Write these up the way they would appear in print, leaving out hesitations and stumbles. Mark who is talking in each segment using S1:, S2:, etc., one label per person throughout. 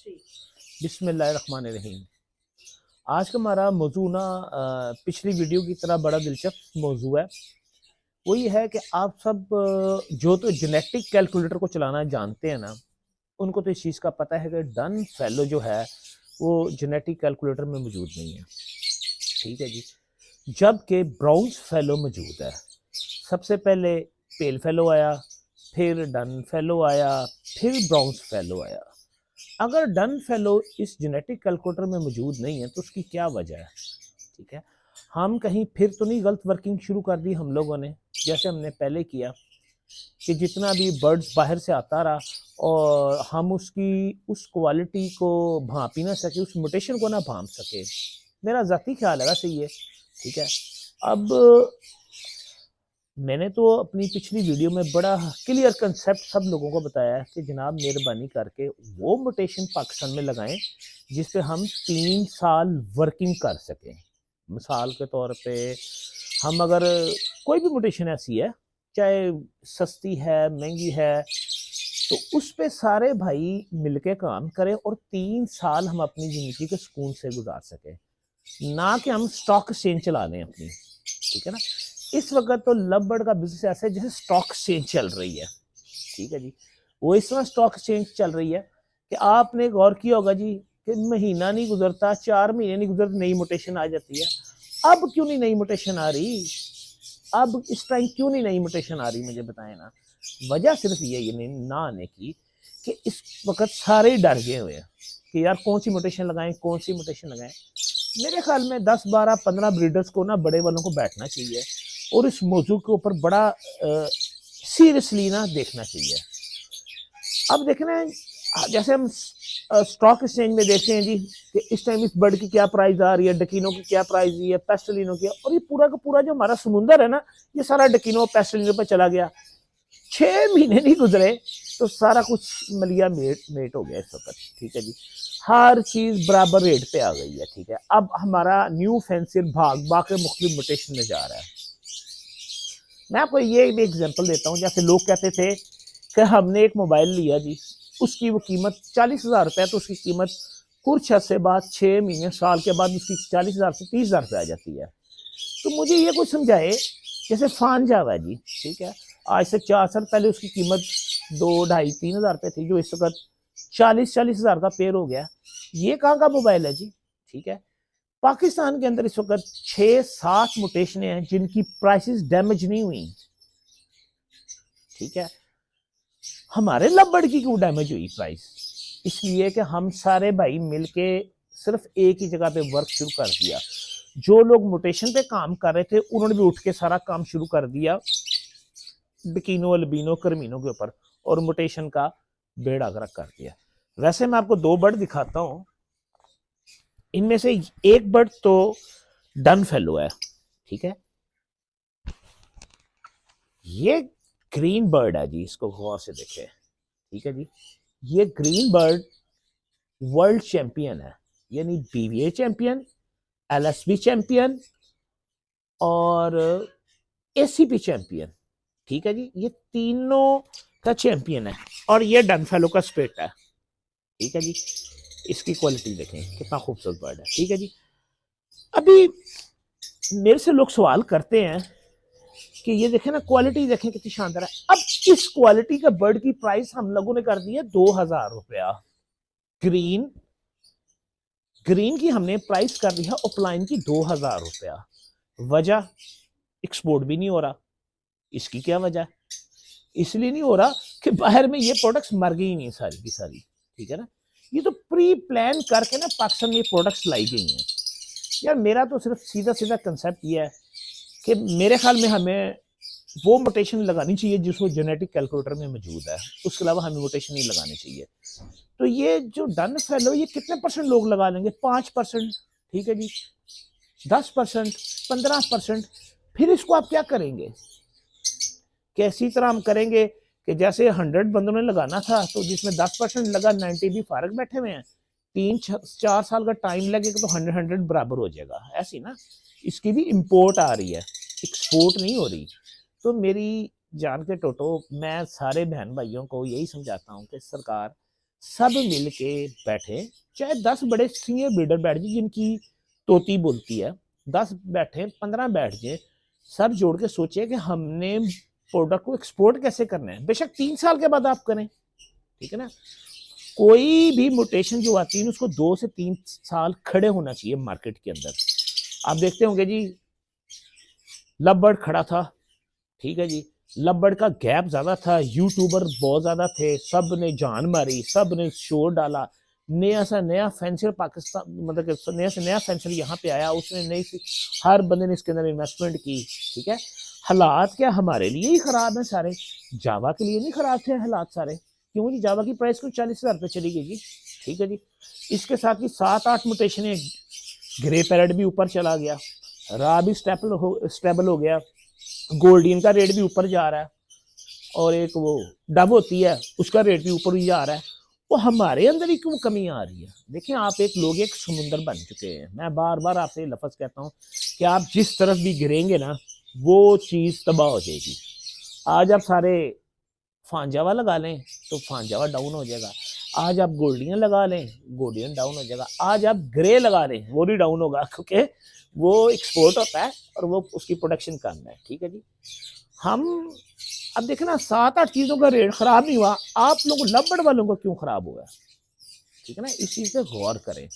S1: बिस्मिल्लाहिर्रहमानिर्रहीम। आज का हमारा मौजू ना पिछली वीडियो की तरह बड़ा दिलचस्प मौजू है। वो ये है कि आप सब जो तो जेनेटिक कैलकुलेटर को चलाना जानते हैं ना, उनको तो इस चीज़ का पता है कि डन फेलो जो है वो जेनेटिक कैलकुलेटर में मौजूद नहीं है। ठीक है जी। जबकि ब्राउन्स फेलो मौजूद है। सबसे पहले पेल फेलो आया, फिर डन फेलो आया, फिर ब्राउन्स फेलो आया। अगर डन फेलो इस जेनेटिक कैलकुलेटर में मौजूद नहीं है तो उसकी क्या वजह है? ठीक है, हम कहीं फिर तो नहीं गलत वर्किंग शुरू कर दी हम लोगों ने, जैसे हमने पहले किया कि जितना भी बर्ड्स बाहर से आता रहा और हम उसकी उस क्वालिटी को भांप ही ना सके, उस म्यूटेशन को ना भांप सके। मेरा ज़ाती ख्याल है वैसे ये। ठीक है, अब मैंने तो अपनी पिछली वीडियो में बड़ा क्लियर कंसेप्ट सब लोगों को बताया है कि जनाब मेहरबानी करके वो म्यूटेशन पाकिस्तान में लगाएं जिस पे हम 3 साल वर्किंग कर सकें। मिसाल के तौर पे हम अगर कोई भी म्यूटेशन ऐसी है, चाहे सस्ती है महंगी है, तो उस पे सारे भाई मिलके काम करें और 3 साल हम अपनी ज़िंदगी के सुकून से गुजार सकें, ना कि हम स्टॉक एक्सचेंज चला लें अपनी। ठीक है ना। इस वक्त तो लव बर्ड का बिजनेस ऐसा है जैसे स्टॉक एक्सचेंज चल रही है। ठीक है जी। वो इस तरह स्टॉक एक्सचेंज चल रही है कि आपने गौर किया होगा जी कि महीना नहीं गुजरता, 4 महीने नहीं गुजरते, नई मोटेशन आ जाती है। अब क्यों नहीं नई मोटेशन आ रही? अब इस टाइम क्यों नहीं नई मोटेशन आ रही, मुझे बताएं ना। वजह सिर्फ ये नहीं ना आने की कि इस वक्त सारे डर गए हुए हैं कि यार कौन सी मोटेशन लगाएं, कौन सी मोटेशन लगाएं। मेरे ख्याल में 10 12 15 ब्रीडर्स को ना, बड़े वालों को बैठना चाहिए और इस मौजू के ऊपर बड़ा सीरियसली ना देखना चाहिए। अब देखना है, जैसे हम स्टॉक एक्सचेंज में देखते हैं जी कि इस टाइम इस बर्ड की क्या प्राइस आ रही है, डकीनों की क्या प्राइस है, पेस्टलिनो की, और ये पूरा का पूरा जो हमारा समुंदर है ना, ये सारा डकीनों पेस्टलिनो पर चला गया। 6 महीने नहीं गुजरे तो सारा कुछ मलिया मेट मेट हो गया इस वक्त। ठीक है जी, हर चीज बराबर रेट पे आ गई है। ठीक है, अब हमारा न्यू फैंसियर भाग बाकी मुख्तलिफ मोटेशन में जा रहा है। मैं आपको ये भी एग्जांपल देता हूँ। जैसे लोग कहते थे कि हमने एक मोबाइल लिया जी, उसकी वो कीमत 40,000 रुपये, तो उसकी कीमत कुछ अर्से बाद 6 महीने साल के बाद उसकी 40,000 से 30,000 रुपये आ जाती है। तो मुझे ये कुछ समझाए, जैसे फान जावा जी, ठीक है, आज से 4 साल पहले उसकी कीमत 2 2.5 3 हज़ार रुपये थी, जो इस वक्त 40,000 का पेड़ हो गया। ये कहाँ का मोबाइल है जी? ठीक है, पाकिस्तान के अंदर इस वक्त 6 7 मोटेशन हैं जिनकी प्राइसेस डैमेज नहीं हुई। ठीक है, हमारे लबड़ की क्यों डैमेज हुई प्राइस? इसलिए कि हम सारे भाई मिलके सिर्फ एक ही जगह पे वर्क शुरू कर दिया। जो लोग मोटेशन पे काम कर रहे थे उन्होंने भी उठ के सारा काम शुरू कर दिया डकीनो अल्बिनो करमीनो के ऊपर, और मोटेशन का बेड़ा गर्क कर दिया। वैसे मैं आपको 2 बर्ड दिखाता हूं, इनमें से एक बर्ड तो डन फेलो है। ठीक है, ये ग्रीन बर्ड है जी, इसको गौर से देखें। ठीक है जी, ये ग्रीन बर्ड वर्ल्ड चैंपियन है, यानी बीवीए चैंपियन, एलएसबी चैंपियन और एसीपी चैंपियन। ठीक है जी, ये तीनों का चैंपियन है और ये डन फेलो का स्पेट है। ठीक है जी, इसकी क्वालिटी देखें कितना खूबसूरत बर्ड है। ठीक है जी, अभी मेरे से लोग सवाल करते हैं कि ये देखें ना, क्वालिटी देखें कितनी शानदार है। अब इस क्वालिटी का बर्ड की प्राइस हम लोगों ने कर दी है 2,000 रुपया। ग्रीन ग्रीन की हमने प्राइस कर दी है ऑफलाइन की 2,000 रुपया। वजह, एक्सपोर्ट भी नहीं हो रहा। इसकी क्या वजह? इसलिए नहीं हो रहा कि बाहर में ये प्रोडक्ट्स मर गई नहीं सारी की सारी। ठीक है ना, ये तो प्री प्लान करके ना पाकिस्तान में ये प्रोडक्ट्स लाई गई हैं। यार मेरा तो सिर्फ सीधा सीधा कंसेप्ट ये है कि मेरे ख्याल में हमें वो मोटेशन लगानी चाहिए जिसको जेनेटिक कैलकुलेटर में मौजूद है, उसके अलावा हमें मोटेशन नहीं लगानी चाहिए। तो ये जो डन फेलो, ये कितने परसेंट लोग लगा लेंगे? 5%। ठीक है जी, 10%, 15%। फिर इसको आप क्या करेंगे? कैसी तरह हम करेंगे कि जैसे 100 बंदों ने लगाना था तो जिसमें 10% लगा, 90 भी फारग बैठे हुए हैं, 3 4 साल का टाइम लगेगा तो 100 बराबर हो जाएगा। ऐसी ना, इसकी भी इंपोर्ट आ रही है, एक्सपोर्ट नहीं हो रही। तो मेरी जान के टोटो, मैं सारे बहन भाइयों को यही समझाता हूँ कि सरकार सब मिल के बैठे, चाहे 10 बड़े सीनियर बिल्डर बैठ जाए जिनकी तोती बोलती है, 10 बैठे, 15 बैठ जाए, सब जोड़ के सोचे कि हमने प्रोडक्ट को एक्सपोर्ट कैसे करना है। बेशक 3 साल के बाद आप करें, ठीक है ना। कोई भी मोटेशन जो आती है उसको 2 से 3 साल खड़े होना चाहिए मार्केट के अंदर। आप देखते होंगे जी, लवबर्ड खड़ा था, ठीक है जी, लवबर्ड का गैप ज्यादा था, यूट्यूबर बहुत ज्यादा थे, सब ने जान मारी, सब ने शोर डाला, नया सा नया फेंसर पाकिस्तान, मतलब नया से नया फेंसर यहाँ पे आया, उसने नई सी, हर बंदे ने इसके अंदर इन्वेस्टमेंट की, ठीक है। हालात क्या हमारे लिए ही खराब है सारे, जावा के लिए नहीं खराब थे हालात सारे, क्यों जी, जावा की प्राइस को 40,000 रुपये चली गई जी, ठीक है जी। इसके साथ ही 7-8 मोटेशन, ग्रे पैरेट भी ऊपर चला गया, रा भी स्टेबल हो गया, गोल्डियन का रेट भी ऊपर जा रहा है, और एक वो डब होती है उसका रेट भी ऊपर ही जा रहा है। वो हमारे अंदर ही क्यों कमी आ रही है? देखिए, आप एक लोग एक समुंदर बन चुके हैं। मैं बार बार आपसे लफ्ज कहता हूँ कि आप जिस तरफ भी गिरेंगे ना, वो चीज़ तबाह हो जाएगी। आज आप सारे फांजावा लगा लें तो फांजावा डाउन हो जाएगा, आज आप गोल्डियन लगा लें, गोल्डियन डाउन हो जाएगा, आज आप ग्रे लगा लें, वो भी डाउन होगा, क्योंकि वो एक्सपोर्ट होता है और वो उसकी प्रोडक्शन कम है, ठीक है जी। हम अब देखें ना, 7-8 चीज़ों का रेट खराब नहीं हुआ, आप लोग लवबर्ड वालों को क्यों खराब हुआ, ठीक है ना। इस चीज़ पे गौर करें।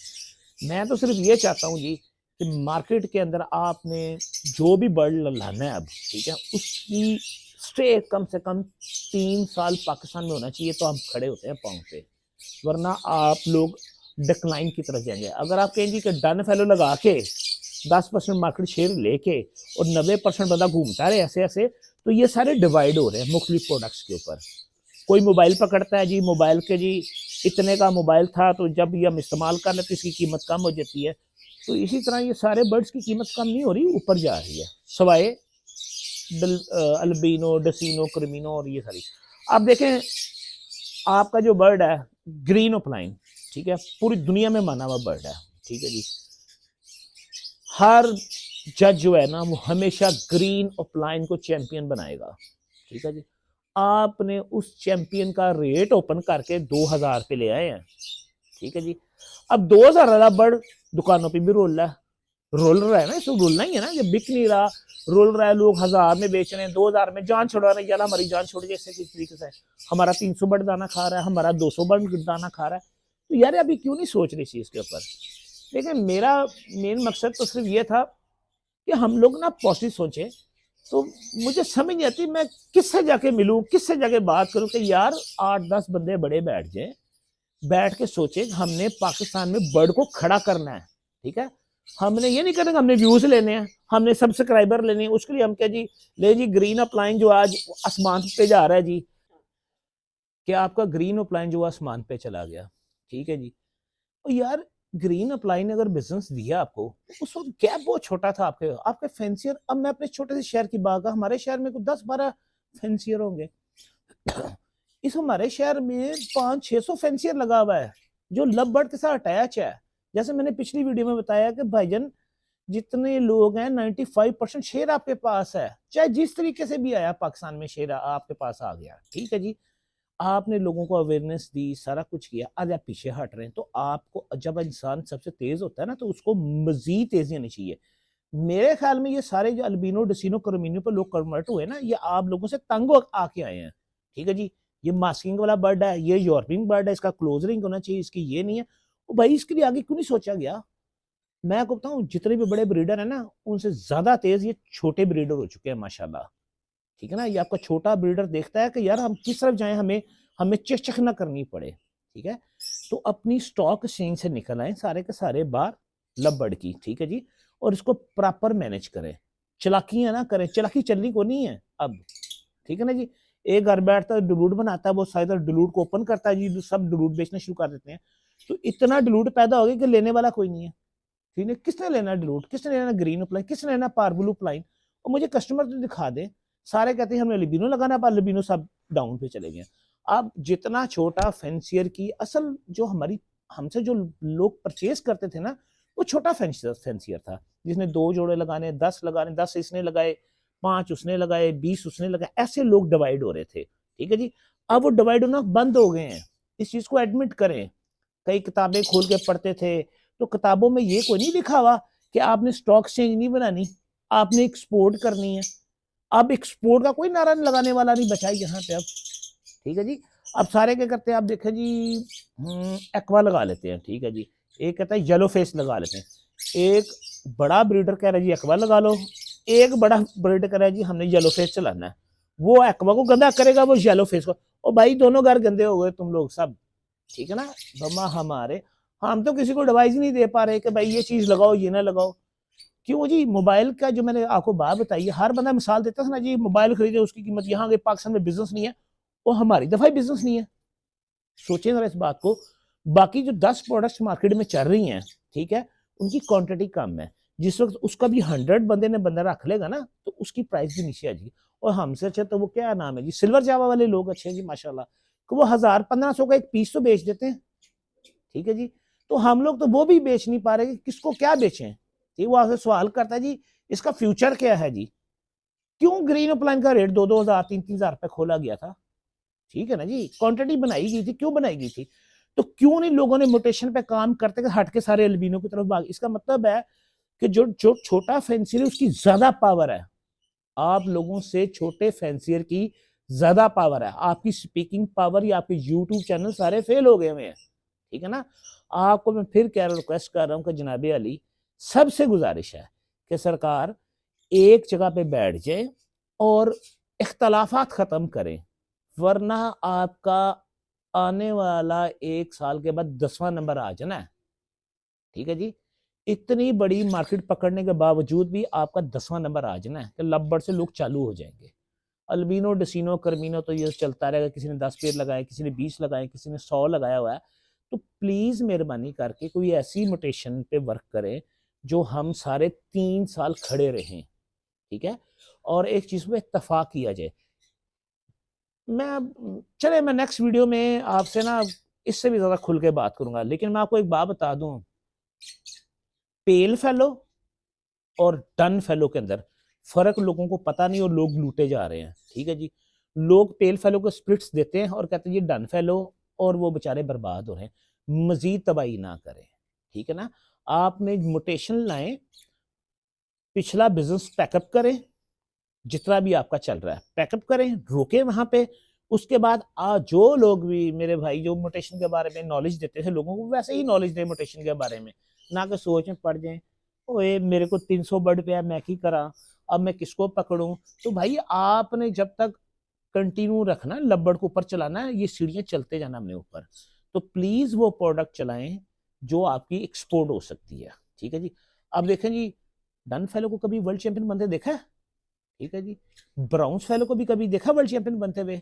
S1: मैं तो सिर्फ ये चाहता हूँ जी कि मार्केट के अंदर आपने जो भी बर्ड लाना है अब, ठीक है, उसकी स्टे कम से कम 3 साल पाकिस्तान में होना चाहिए, तो हम खड़े होते हैं पाँव पे, वरना आप लोग डिक्लाइन की तरफ जाएंगे। अगर आप कहेंगे कि डन फैलो लगा के 10% मार्केट शेयर लेके और 90% बंदा घूमता रहे ऐसे ऐसे, तो ये सारे डिवाइड हो रहे हैं मुख्तलिफ प्रोडक्ट्स के ऊपर। कोई मोबाइल पकड़ता है जी, मोबाइल के जी इतने का मोबाइल था, तो जब ये हम इस्तेमाल कर लेते इसकी कीमत कम हो जाती है। तो इसी तरह ये सारे बर्ड्स की कीमत कम नहीं हो रही, ऊपर जा रही है, सवाए अल्बिनो, डसिनो, क्रिमिनो और ये सारी। आप देखें, आपका जो बर्ड है ग्रीन ओपलाइन, ठीक है, पूरी दुनिया में माना हुआ बर्ड है, ठीक है जी। हर जज जो है ना वो हमेशा ग्रीन ओपलाइन को चैंपियन बनाएगा, ठीक है जी। आपने उस चैंपियन का रेट ओपन करके 2,000 पे ले आए हैं, ठीक है जी। अब 2,000 वाला बर्ड दुकानों पे भी रोल रहा है ना, इसको रोलना ही है ना, जब बिक नहीं रहा, रोल रहा है, लोग 1,000 में बेच रहे हैं, 2,000 में जान छुड़ा रहे हैं, यार हमारी जान छोड़ जैसे किस तरीके से हमारा 300 बर्ड दाना खा रहा है, हमारा 200 बर्ड दाना खा रहा है। तो यार अभी क्यों नहीं सोच रही चीज के ऊपर? देखिए, मेरा मेन मकसद तो सिर्फ ये था कि हम लोग ना पॉजिटिव सोचें। तो मुझे समझ नहीं आती मैं किससे जाके मिलूं, किससे जाके बात करूं कि यार 8-10 बंदे बड़े बैठ जाए, बैठ के सोचे हमने पाकिस्तान में बर्ड को खड़ा करना है, ठीक है। हमने ये नहीं करना हमने व्यूज लेने हैं, हमने सब्सक्राइबर लेने हैं, उसके लिए हम क्या जी, ले जी ग्रीन अपलाइन जो आज आसमान पे जा रहा है जी, क्या आपका ग्रीन अपलाइन जो आसमान पे चला गया, ठीक है जी। तो यार ग्रीन अपलाइन अगर बिजनेस दिया आपको, उस वक्त गैप बहुत छोटा था आपके आपके फेंसियर। अब मैं अपने छोटे से शहर की बात, हमारे शहर में कुछ 10-12 फेंसियर होंगे, इस हमारे शहर में 500-600 फेंसियर लगा हुआ है जो लव बर्ड के साथ अटैच है। जैसे मैंने पिछली वीडियो में बताया कि भाईजान जितने लोग हैं 95% शेर आपके पास है, चाहे जिस तरीके से भी आया पाकिस्तान में शेर आपके पास आ गया, ठीक है जी। आपने लोगों को अवेयरनेस दी, सारा कुछ किया, आज आप पीछे हट रहे हैं। तो आपको जब इंसान सबसे तेज होता है ना, तो उसको मजीद तेजी आनी चाहिए। मेरे ख्याल में ये सारे जो अल्बिनो, डसिनो, कर्मिनो पर लोग कन्वर्ट हुए ना, ये आप लोगों से तंग आके आए हैं, ठीक है जी। ये मास्किंग वाला बर्ड है, ये यूरोपियन बर्ड है, इसका क्लोज रिंग होना चाहिए, इसकी ये नहीं है। तो भाई इसके लिए आगे क्यों नहीं सोचा गया? मैं आपको बताऊं, जितने भी बड़े ब्रीडर है ना, उनसे ज्यादा तेज ये छोटे ब्रीडर हो चुके हैं माशाल्लाह, ठीक है ना। ये आपका छोटा ब्रीडर देखता है कि यार हम किस तरफ जाएं, हमें हमें चेक ना करनी पड़े, ठीक है। तो अपनी स्टॉक एक्सचेंज से निकल आए सारे के सारे बाहर लव बर्ड की, ठीक है जी, और इसको प्रॉपर मैनेज करें, चलाकियां ना करें, चलाकी चलनी को नहीं है अब, ठीक है ना जी। एक घर बैठता है डिलूट बनाता है, वो साइड डिलूट को ओपन करता है जी, सब डिलूट बेचना शुरू कर देते हैं। तो इतना डिलूट पैदा हो गया कि लेने वाला कोई नहीं है, ठीक है। किसने लेना डिलूट, किसने लेना ग्रीन अपलाइन, किसने लेना पार्बुल अपलाइन? और मुझे कस्टमर तो दिखा दे, सारे कहते हैं हमने लिबिनो लगाना, पर लिबिनो सब डाउन पे चले गए। अब जितना छोटा फेंसियर की असल जो हमारी हमसे जो लोग परचेज करते थे ना, वो छोटा फेंसियर था, जिसने 2 जोड़े लगाने, 10 लगाने, 10 इसने लगाए, 5 उसने लगाए, 20 उसने लगाए, ऐसे लोग डिवाइड हो रहे थे, ठीक है जी। अब वो डिवाइड होना बंद हो गए हैं, इस चीज को एडमिट करें। कई किताबें खोल के पढ़ते थे तो किताबों में ये कोई नहीं लिखा हुआ कि आपने स्टॉक एक्सचेंज नहीं बनानी, आपने एक्सपोर्ट करनी है। अब एक्सपोर्ट का कोई नारा लगाने वाला नहीं बचा यहाँ पे अब, ठीक है जी। अब सारे क्या करते हैं, आप देखें जी, एक्वा लगा लेते हैं, ठीक है जी। एक कहता है येलो फेस लगा लेते हैं, एक बड़ा ब्रीडर कह रहा है जी एक्वा लगा लो, एक बड़ा ब्रीडर कह रहा है जी हमने येलो फेस चलाना है। वो एक्वा को गंदा करेगा, वो येलो फेस को। और भाई दोनों घर गंदे हो गए तुम लोग सब, ठीक है ना। बम्मा हमारे, हम तो किसी को एडवाइस नहीं दे पा रहे कि भाई ये चीज लगाओ ये ना लगाओ। क्यों जी, मोबाइल का जो मैंने आपको बात बताई है, हर बंदा मिसाल देता था ना जी, मोबाइल खरीदे उसकी कीमत यहाँ के पाकिस्तान में बिजनेस नहीं है, वो हमारी दफा बिजनेस नहीं है। सोचें जरा इस बात को। बाकी जो 10 प्रोडक्ट्स मार्केट में चल रही हैं, ठीक है, उनकी क्वांटिटी कम है। जिस वक्त उसका भी 100 बंदे ने बंदा रख लेगा ना तो उसकी प्राइस भी नीचे आ जाएगी। और हमसे अच्छा तो वो क्या नाम है जी, सिल्वर जावा वाले लोग अच्छे हैं जी माशाल्लाह, कि वो 1000-1500 का एक पीस तो बेच देते हैं, ठीक है जी। तो हम लोग तो वो भी बेच नहीं पा रहे कि किसको क्या बेचें। ठीक, वो आपसे सवाल करता है जी इसका फ्यूचर क्या है जी, क्यों ग्रीन अपलाइन का रेट 2-2 हजार 3-3 हजार रुपए खोला गया था, ठीक है ना जी। क्वांटिटी बनाई गई थी, क्यों बनाई गई थी, तो क्यों नहीं लोगों ने मोटेशन पे काम करते हट के सारे अल्बिनो की तरफ भाग। इसका मतलब है कि जो जो छोटा फैंसियर है उसकी ज्यादा पावर है, आप लोगों से छोटे फैंसियर की ज्यादा पावर है। आपकी स्पीकिंग पावर या आपके यूट्यूब चैनल सारे फेल हो गए हुए हैं, ठीक है ना। आपको मैं फिर कह रहा रिक्वेस्ट कर रहा हूँ कि जनाबे अली, सबसे गुजारिश है कि सरकार एक जगह पे बैठ जाए और इख्तलाफात खत्म करें, वरना आपका आने वाला 1 साल के बाद 10वां नंबर आ जाना है, ठीक है जी। इतनी बड़ी मार्केट पकड़ने के बावजूद भी आपका 10वां नंबर आ जाना है कि लब्बड़ से लोग चालू हो जाएंगे। अल्बिनो डसिनो कर्मिनो तो ये चलता रहेगा, किसी ने 10 पेड़ लगाए, किसी ने 20 लगाए, किसी ने 100 लगाया हुआ है। तो प्लीज मेहरबानी करके कोई ऐसी मोटेशन पे वर्क करें जो हम सारे 3 साल खड़े रहें, ठीक है। और एक चीज पे इत्तेफाक किया जाए। मैं नेक्स्ट वीडियो में आपसे ना इससे भी ज्यादा खुल के बात करूंगा, लेकिन मैं आपको एक बात बता दूं, पेल फेलो और डन फेलो के अंदर फर्क लोगों को पता नहीं और लोग लूटे जा रहे हैं, ठीक है जी। लोग पेल फेलो को स्प्रिट्स देते हैं और कहते हैं ये डन फेलो, और वो बेचारे बर्बाद हो रहे हैं। मजीद तबाही ना करें, ठीक है ना। आपने मोटेशन लाएं, पिछला बिजनेस पैकअप करें, जितना भी आपका चल रहा है पैकअप करें, रोके वहां पे। उसके बाद जो लोग भी मेरे भाई जो मोटेशन के बारे में नॉलेज देते थे लोगों को, वैसे ही नॉलेज दें मोटेशन के बारे में, ना कि सोच में पड़ जाए ओए मेरे को 300 बर्ड पे है मैं की करा, अब मैं किसको पकड़ूं। तो भाई आपने जब तक कंटिन्यू रखना, लब्बड़ को ऊपर चलाना है, ये सीढ़ियां चलते जाना हमने ऊपर। तो प्लीज वो प्रोडक्ट चलाएं जो आपकी एक्सपोर्ट हो सकती है, ठीक है जी। अब देखें जी, डन फेलो को कभी वर्ल्ड चैंपियन बनते देखा है, ठीक है जी। ब्राउन्स फेलो को भी कभी देखा वर्ल्ड चैंपियन बनते हुए,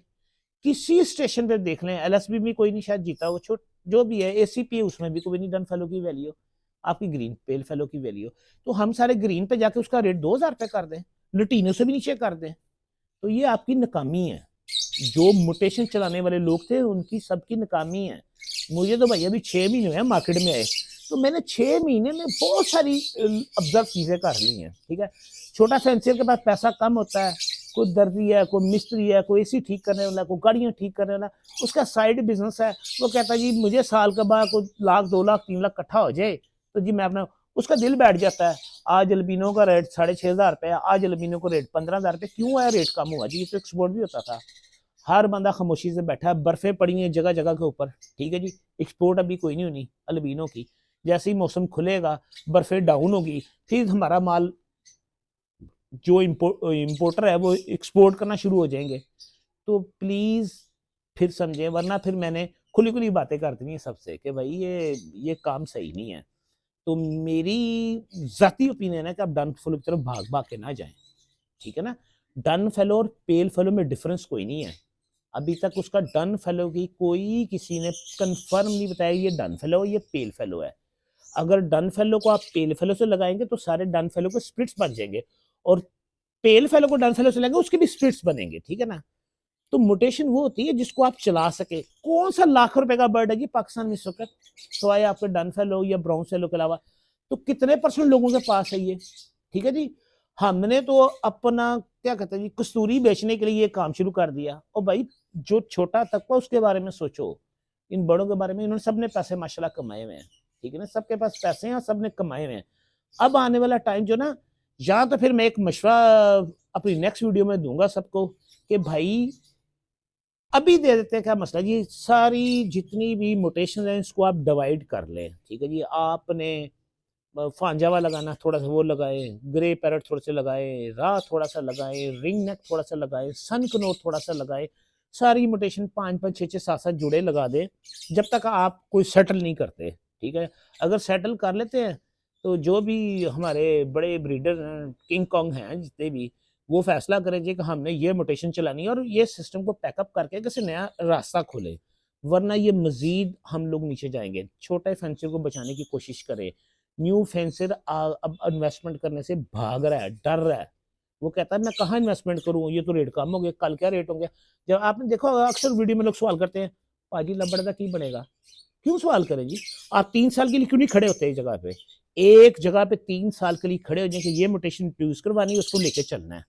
S1: किसी स्टेशन पे देख लें, एलएसबी में कोई नहीं शायद जीता, वो छोट जो भी है, एसीपी उसमें भी कोई नहीं डन फेलो की वैल्यू, आपकी ग्रीन पेल फेलो की वैल्यू। तो हम सारे ग्रीन पे जाके उसका रेट 2000 पे कर दें, लुटीनो से भी नीचे कर दें, तो ये आपकी नाकामी है। जो मोटेशन चलाने वाले लोग थे उनकी सबकी नाकामी है। मुझे तो भाई अभी 6 महीने हुए मार्केट में आए, तो मैंने 6 महीने में बहुत सारी ऑब्जर्व चीजें कर ली हैं, ठीक है। छोटा फैंसियर के पास पैसा कम होता है, कोई दर्जी है, कोई मिस्त्री है, कोई एसी ठीक करने वाला, कोई गाड़ियां ठीक करने वाला, उसका साइड बिजनेस है। वो कहता है जी मुझे साल का बाद कोई 1,00,000 2,00,000 3 लाख इकट्ठा हो जाए तो जी मैं अपना, उसका दिल बैठ जाता है। आज अल्बिनो का रेट 6,500 रुपये, आज अल्बिनो का रेट 15,000 रुपये, क्यों है रेट कम हुआ जी, ये तो एक्सपोर्ट भी होता था। हर बंदा खामोशी से बैठा है, बर्फें पड़ी हैं जगह जगह के ऊपर, ठीक है जी। एक्सपोर्ट अभी कोई नहीं होनी अल्बिनो की। जैसे ही मौसम खुलेगा, बर्फें डाउन होगी, फिर हमारा माल जो इम्पोर्टर है वो एक्सपोर्ट करना शुरू हो जाएंगे। तो प्लीज फिर समझें, वरना फिर मैंने खुली खुली बातें कर दी हैं सबसे कि भाई ये काम सही नहीं है। तो मेरी जाती ओपिनियन है कि आप डन फेलो की तरफ भाग भाग के ना जाएं, ठीक है ना। डन फेलो और पेल फेलो में डिफरेंस कोई नहीं है। अभी तक उसका डन फेलो की कोई किसी ने कंफर्म नहीं बताया ये डन फेलो ये पेल फेलो है। अगर डन फेलो को आप पेल फेलो से लगाएंगे तो सारे डन फेलो को स्प्लिट्स बन जाएंगे, और पेल फेलो को डन फेलो से लगाएंगे उसके भी स्प्लिट्स बनेंगे, ठीक है ना। तो मोटेशन वो होती है जिसको आप चला सके। कौन सा लाख रुपए का बर्ड है जी पाकिस्तान में इस वक्त, सवाए आपके डन फेलो या ब्राउन फेलो के अलावा, तो कितने परसेंट लोगों के पास है ये, ठीक है जी। हमने तो अपना क्या कहते हैं जी कस्तूरी बेचने के लिए ये काम शुरू कर दिया। और भाई जो छोटा तबका उसके बारे में सोचो, इन बड़ों के बारे में, इन्होंने सबने पैसे माशाल्लाह कमाए हुए हैं, ठीक है ना, सबके पास पैसे हैं, सबने कमाए हुए हैं। अब आने वाला टाइम जो ना, या तो फिर मैं एक मशवरा अपनी नेक्स्ट वीडियो में दूंगा सबको कि भाई अभी दे देते हैं, क्या मसला जी, सारी जितनी भी मोटेशन है इसको आप डिवाइड कर लें, ठीक है जी। आपने फांजावा लगाना, थोड़ा सा वो लगाए, ग्रे पैरट थोड़ा सा लगाए, रा थोड़ा सा लगाए, रिंग नेक थोड़ा सा लगाए, सन कनोर थोड़ा सा लगाए, सारी मोटेशन 5 5 6 6 7 7 जुड़े लगा दे, जब तक आप कोई सेटल नहीं करते, ठीक है। अगर सेटल कर लेते हैं तो जो भी हमारे बड़े ब्रीडर हैं, किंग कॉन्ग हैं जितने भी, वो फैसला करें जी कि हमने ये मोटेशन चलानी है और ये सिस्टम को पैकअप करके किसी नया रास्ता खोले, वरना ये मजीद हम लोग नीचे जाएंगे। छोटे फेंसर को बचाने की कोशिश करें। न्यू फेंसर अब इन्वेस्टमेंट करने से भाग रहा है, डर रहा है। वो कहता है मैं कहाँ इन्वेस्टमेंट करूँ, ये तो रेट कम हो गया, कल क्या रेट होंगे। जब आपने देखा होगा अक्सर वीडियो में लोग सवाल करते हैं, पाजी लबड़ का की बनेगा। क्यों सवाल करें जी, आप 3 साल के लिए क्यों नहीं खड़े होते एक जगह पे, एक जगह पे 3 साल के लिए खड़े हो जाए कि ये मोटेशन प्रोड्यूस करवानी है, उसको लेके चलना है,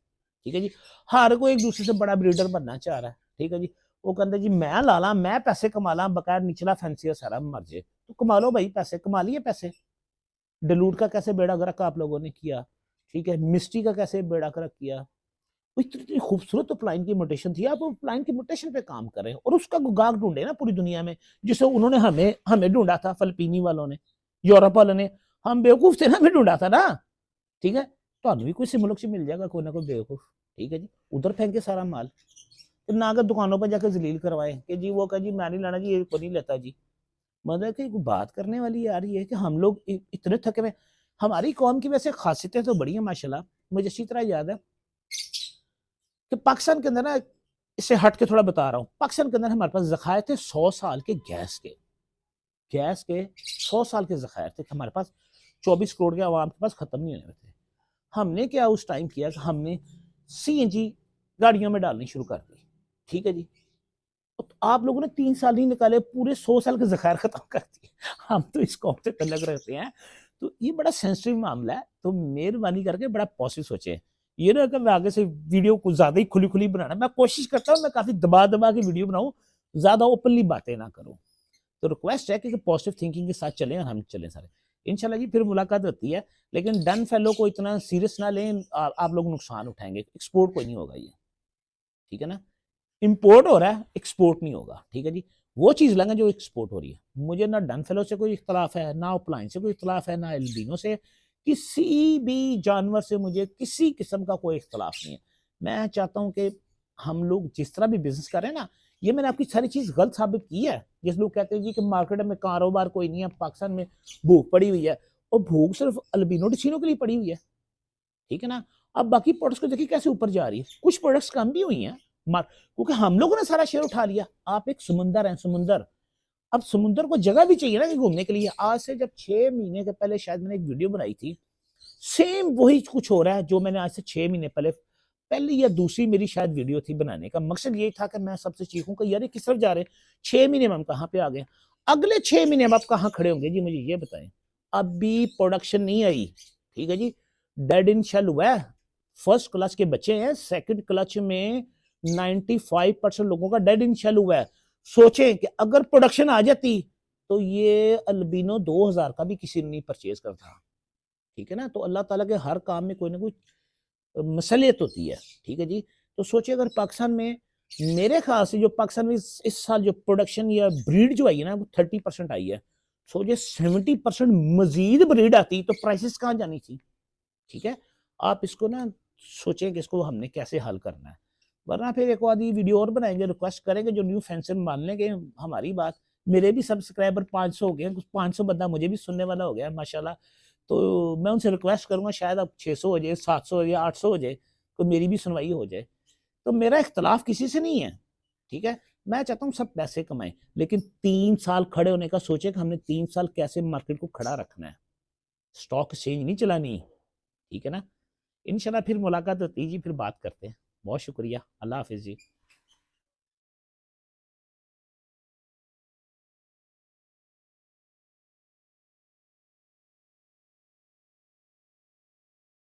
S1: ठीक है जी। हर कोई एक दूसरे से बड़ा ब्रीडर बनना चाह रहा है, ठीक है जी। वो कहते जी मैं ला ला, मैं पैसे कमा ला, बकाया निचला फैंसी सारा मर जाए, तो कमा लो भाई, पैसे कमा लिए पैसे। डलूट का कैसे बेड़ा गर्क आप लोगों ने किया, ठीक है, मिस्टी का कैसे बेड़ा गर्क किया। वो इतनी खूबसूरत तो प्लाइन की मोटेशन थी, आप वो प्लाइन की मोटेशन पे काम करें और उसका गाग ढूंढे ना पूरी दुनिया में, जिसे उन्होंने हमें हमें ढूंढा था, फिलिपीनी वालों ने, यूरोप वालों ने, हम बेवकूफ थे ना, हमें ढूंढा था ना, ठीक है। तो भी कोई मुल्क से मिल जाएगा कोई ना कोई बेवकूफ, ठीक है जी, उधर फेंके सारा माल। तो ना अगर दुकानों पर जाकर जलील करवाए कि जी वो कह जी मैं नहीं लाना जी, ये को नहीं लेता जी। मतलब कि बात करने वाली आ रही है कि हम लोग इतने थके हुए। हमारी कौम की वैसे खासियतें तो बड़ी हैं माशाल्लाह। मुझे अच्छी तरह याद है कि पाकिस्तान के अंदर ना, इससे हट के थोड़ा बता रहा हूँ, पाकिस्तान के अंदर हमारे पास जखायर थे 100 साल के गैस के 100 साल के जखायर थे हमारे पास, 24 करोड़ के आवाम के पास खत्म नहीं होने थे। हमने क्या उस टाइम किया कि हमने CNG गाड़ियों में डालनी शुरू कर दी, ठीक है जी। तो आप लोगों ने 3 साल नहीं निकाले, पूरे 100 साल के जखायर खत्म कर दिए। हम तो इस कौम से अलग रहते हैं। तो ये बड़ा सेंसिटिव मामला है, तो मेहरबानी करके बड़ा पॉजिटिव सोचे। ये ना कि मैं आगे से वीडियो को ज्यादा ही खुली खुली बनाना, मैं कोशिश करता हूँ मैं काफी दबा दबा के वीडियो बनाऊं, ज्यादा ओपनली बातें ना करूं। तो रिक्वेस्ट है कि पॉजिटिव थिंकिंग के साथ चलें और हम चलें सारे। इंशाल्लाह जी फिर मुलाकात होती है, लेकिन डन फेलो को इतना सीरियस ना लें, आप लोग नुकसान उठाएंगे, एक्सपोर्ट कोई नहीं होगा ये, ठीक है ना। इंपोर्ट हो रहा है, एक्सपोर्ट नहीं होगा, ठीक है जी। वो चीज लेंगे जो एक्सपोर्ट हो रही है। मुझे ना डन फेलो से कोई इख्तलाफ है, ना अपलाइन से कोई इख्तलाफ है, ना एल्बिनो से, किसी भी जानवर से मुझे किसी किस्म का कोई इख्तलाफ नहीं है। मैं चाहता हूं कि हम लोग जिस तरह भी बिजनेस करें ना, ये मैंने आपकी सारी चीज गलत साबित की है। जिस लोग कहते हैं जी कि मार्केट में कारोबार कोई नहीं है, पाकिस्तान में भूख पड़ी हुई है, और भूख सिर्फ अल्बिनो डिसीनो के लिए पड़ी हुई है, ठीक है ना। अब बाकी प्रोडक्ट्स को देखिए कैसे ऊपर जा रही है, कुछ प्रोडक्ट्स कम भी हुई हैं, क्योंकि हम लोगों ने सारा शेयर उठा लिया। आप एक समुंदर है, समुंदर, अब समुंदर को जगह भी चाहिए ना कि घूमने के लिए। आज से जब 6 महीने के पहले शायद मैंने एक वीडियो बनाई थी, सेम वही कुछ हो रहा है जो मैंने आज से 6 महीने पहले, पहली या दूसरी मेरी शायद वीडियो थी बनाने का। मकसद यही था कि मैं सबसे चीखूं कि यार किस तरफ जा रहे हैं, 6 महीने में हम कहाँ पे आ गए, अगले 6 महीने में आप कहाँ खड़े होंगे जी, मुझे ये बताएं। अभी प्रोडक्शन नहीं आई, ठीक है जी, डेड इन शेल हुआ है। फर्स्ट क्लच के बच्चे हैं, सेकंड क्लच में 95% लोगों का डेड इन शेल हुआ है। सोचें कि अगर प्रोडक्शन आ जाती तो ये अल्बिनो 2000 का भी किसी ने नहीं परचेज करता, ठीक है ना। तो अल्लाह ताला के हर काम में कोई ना कोई मसलियत होती है, ठीक है जी। तो सोचिए अगर पाकिस्तान में, मेरे ख्याल से जो पाकिस्तान में इस साल जो प्रोडक्शन या ब्रीड जो आई है ना, वो 30% आई है। सोचिए 70% मजीद ब्रीड आती तो प्राइसेस कहाँ जानी थी, ठीक है। आप इसको ना सोचें कि इसको हमने कैसे हल करना है, वरना फिर एक आधी वीडियो और बनाएंगे, रिक्वेस्ट करेंगे जो न्यू फेंसर मान लेंगे हमारी बात। मेरे भी सब्सक्राइबर 500 हो गए, कुछ 500 बंदा मुझे भी सुनने वाला हो गया माशाल्लाह। तो मैं उनसे रिक्वेस्ट करूंगा शायद अब 600 हो जाए, 700 या 800 हो जाए, तो मेरी भी सुनवाई हो जाए। तो मेरा इख्तलाफ किसी से नहीं है, ठीक है। मैं चाहता हूँ सब पैसे कमाएं, लेकिन 3 साल खड़े होने का सोचे कि हमने 3 साल कैसे मार्केट को खड़ा रखना है, स्टॉक एक्सचेंज नहीं चलानी, ठीक है ना। इंशाल्लाह फिर मुलाकात होती है जी, फिर बात करते हैं। बहुत शुक्रिया, अल्लाह हाफिज जी।